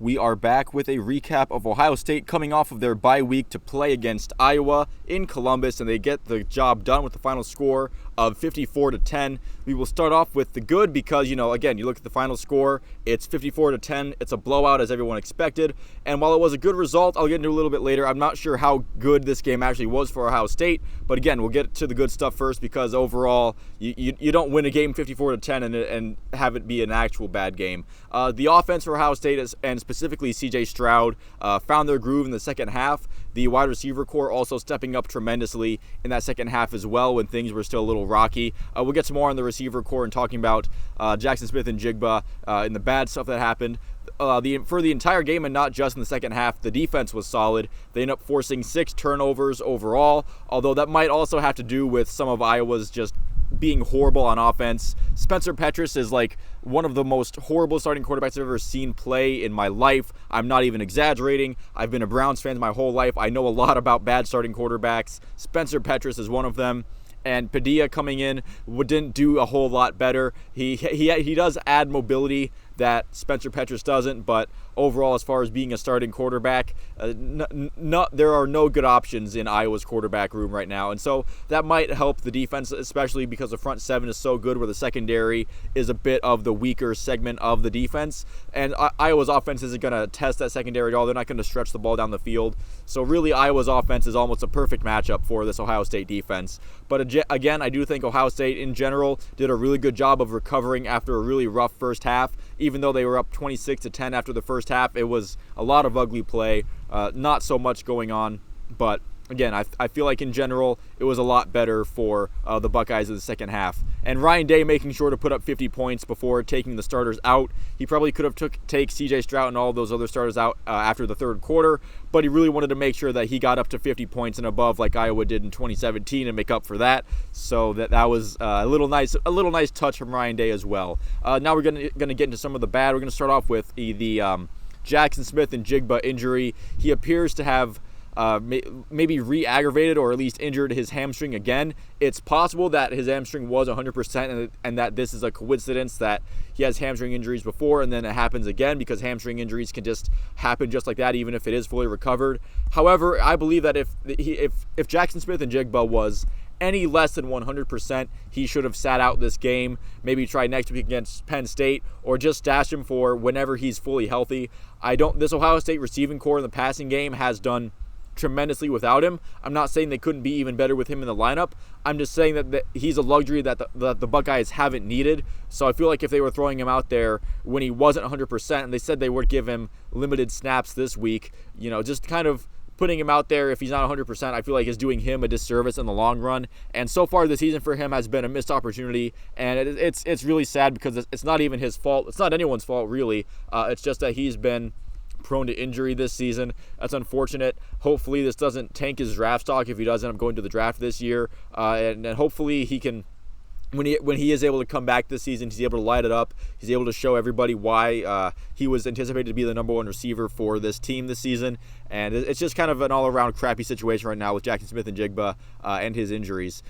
We are back with a recap of Ohio State coming off of their bye week to play against Iowa in Columbus, and they get the job done with the final score of 54-10. We will start off with the good because, again, you look at the final score, it's 54-10. It's a blowout as everyone expected. And while it was a good result, I'll get into a little bit later. I'm not sure how good this game actually was for Ohio State. But again, we'll get to the good stuff first because overall, you don't win a game 54-10 and have it be an actual bad game. The offense for Ohio State and specifically C.J. Stroud found their groove in the second half. The wide receiver core also stepping up tremendously in that second half as well when things were still a little rocky. We'll get some more on the receiver core and talking about Jackson Smith and Jigba and the bad stuff that happened. For the entire game and not just in the second half, the defense was solid. They ended up forcing 6 turnovers overall, although that might also have to do with some of Iowa's just being horrible on offense. Spencer Petras is like one of the most horrible starting quarterbacks I've ever seen play in my life. I'm not even exaggerating. I've been a Browns fan my whole life. I know a lot about bad starting quarterbacks. Spencer Petras is one of them. And Padilla coming in didn't do a whole lot better. He does add mobility that Spencer Petras doesn't, but overall, as far as being a starting quarterback, there are no good options in Iowa's quarterback room right now. And so that might help the defense, especially because the front seven is so good where the secondary is a bit of the weaker segment of the defense. And Iowa's offense isn't going to test that secondary at all. They're not going to stretch the ball down the field. So really, Iowa's offense is almost a perfect matchup for this Ohio State defense. But again, I do think Ohio State in general did a really good job of recovering after a really rough first half. Even though they were up 26-10 after the first half, it was a lot of ugly play, not so much going on. But again, I feel like in general, it was a lot better for the Buckeyes in the second half. And Ryan Day making sure to put up 50 points before taking the starters out. He probably could have take C.J. Stroud and all those other starters out after the third quarter, but he really wanted to make sure that he got up to 50 points and above like Iowa did in 2017 and make up for that. So that was a little nice touch from Ryan Day as well. Now we're gonna get into some of the bad. We're gonna start off with the Jackson Smith and Jigba injury. He appears to have maybe re-aggravated or at least injured his hamstring again. It's possible that his hamstring was 100% and that this is a coincidence that he has hamstring injuries before and then it happens again, because hamstring injuries can just happen just like that even if it is fully recovered. However, I believe that if Jackson Smith and Jigba was any less than 100%, he should have sat out this game, maybe try next week against Penn State, or just stash him for whenever he's fully healthy. This Ohio State receiving core in the passing game has done tremendously without him. I'm not saying they couldn't be even better with him in the lineup. I'm just saying that he's a luxury that the Buckeyes haven't needed. So I feel like if they were throwing him out there when he wasn't 100%, and they said they would give him limited snaps this week, just kind of putting him out there if he's not 100%, I feel like is doing him a disservice in the long run. And so far this season for him has been a missed opportunity, and it's really sad because it's not even his fault. It's not anyone's fault really. It's just that he's been prone to injury this season. That's unfortunate. Hopefully this doesn't tank his draft stock if he does end up going to the draft this year, and hopefully he can, when he is able to come back this season, he's able to light it up. He's able to show everybody why he was anticipated to be the number one receiver for this team this season. And it's just kind of an all-around crappy situation right now with Jackson Smith and Jigba and his injuries.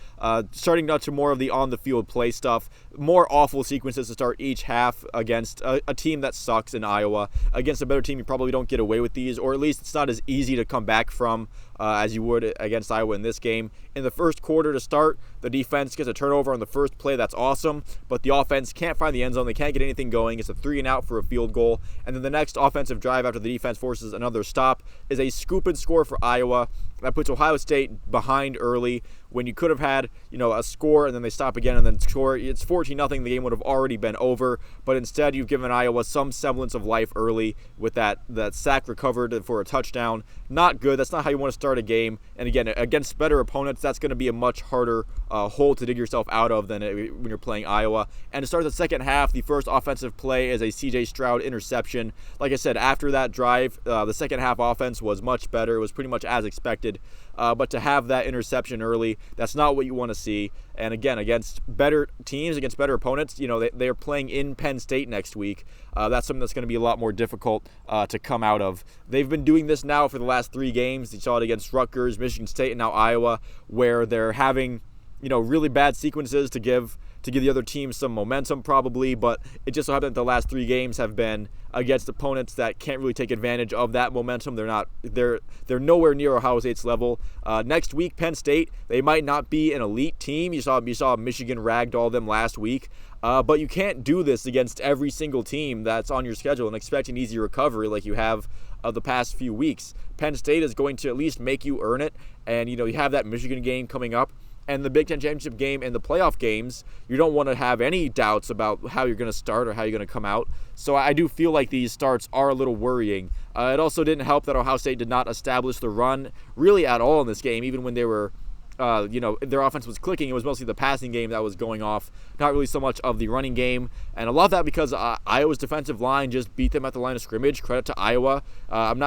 Starting now to more of the on-the-field play stuff, more awful sequences to start each half against a team that sucks in Iowa. Against a better team, you probably don't get away with these, or at least it's not as easy to come back from as you would against Iowa in this game. In the first quarter to start, the defense gets a turnover on the first play. That's awesome, but the offense can't find the end zone. They can't get anything going. It's a 3-and-out for a field goal. And then the next offensive drive after the defense forces another stop is a scoop and score for Iowa. That puts Ohio State behind early when you could have had, a score and then they stop again and then score. It's 14-0. The game would have already been over, but instead you've given Iowa some semblance of life early with that sack recovered for a touchdown. Not good. That's not how you want to start a game. And again, against better opponents, that's going to be a much harder hole to dig yourself out of than when you're playing Iowa. And to start the second half, the first offensive play is a C.J. Stroud interception. Like I said, after that drive, the second half offense was much better. It was pretty much as expected. But to have that interception early, that's not what you want to see. And again, against better teams, against better opponents, they are playing in Penn State next week. That's something that's going to be a lot more difficult to come out of. They've been doing this now for the last 3 games. You saw it against Rutgers, Michigan State, and now Iowa, where they're having, really bad sequences to give to give the other team some momentum probably, but it just so happened that the last 3 games have been against opponents that can't really take advantage of that momentum. They're nowhere near Ohio State's level. Next week, Penn State, they might not be an elite team. You saw Michigan ragdoll them last week. But you can't do this against every single team that's on your schedule and expect an easy recovery like you have the past few weeks. Penn State is going to at least make you earn it, and you have that Michigan game coming up. And the Big Ten Championship game and the playoff games, you don't want to have any doubts about how you're going to start or how you're going to come out. So I do feel like these starts are a little worrying. It also didn't help that Ohio State did not establish the run really at all in this game, even when they were their offense was clicking. It was mostly the passing game that was going off, not really so much of the running game. And I love that because Iowa's defensive line just beat them at the line of scrimmage. Credit to Iowa.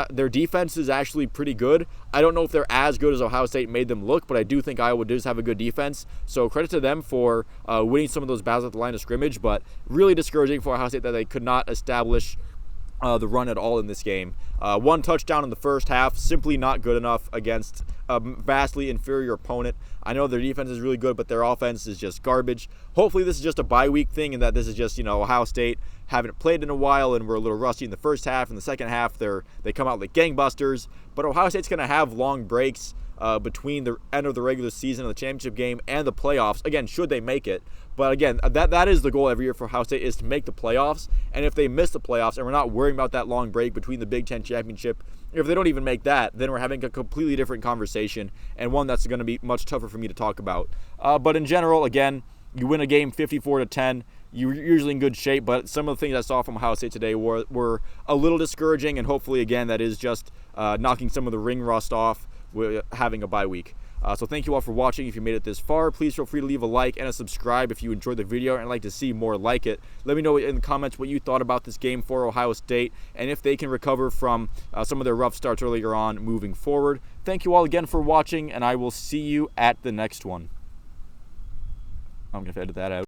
Their defense is actually pretty good. I don't know if they're as good as Ohio State made them look, but I do think Iowa does have a good defense. So credit to them for winning some of those battles at the line of scrimmage, but really discouraging for Ohio State that they could not establish the run at all in this game. 1 touchdown in the first half, simply not good enough against a vastly inferior opponent. I know their defense is really good, but their offense is just garbage. Hopefully this is just a bye week thing and that this is just, Ohio State haven't played in a while and we're a little rusty in the first half. In the second half, they come out like gangbusters. But Ohio State's going to have long breaks between the end of the regular season and the championship game and the playoffs. Again, should they make it. But again, that is the goal every year for Ohio State, is to make the playoffs. And if they miss the playoffs and we're not worrying about that long break between the Big Ten championship, if they don't even make that, then we're having a completely different conversation and one that's going to be much tougher for me to talk about. But in general, again, you win a game 54-10. You're usually in good shape, but some of the things I saw from Ohio State today were a little discouraging, and hopefully, again, that is just knocking some of the ring rust off with having a bye week. So thank you all for watching. If you made it this far, please feel free to leave a like and a subscribe if you enjoyed the video and like to see more like it. Let me know in the comments what you thought about this game for Ohio State and if they can recover from some of their rough starts earlier on moving forward. Thank you all again for watching, and I will see you at the next one. I'm going to edit that out.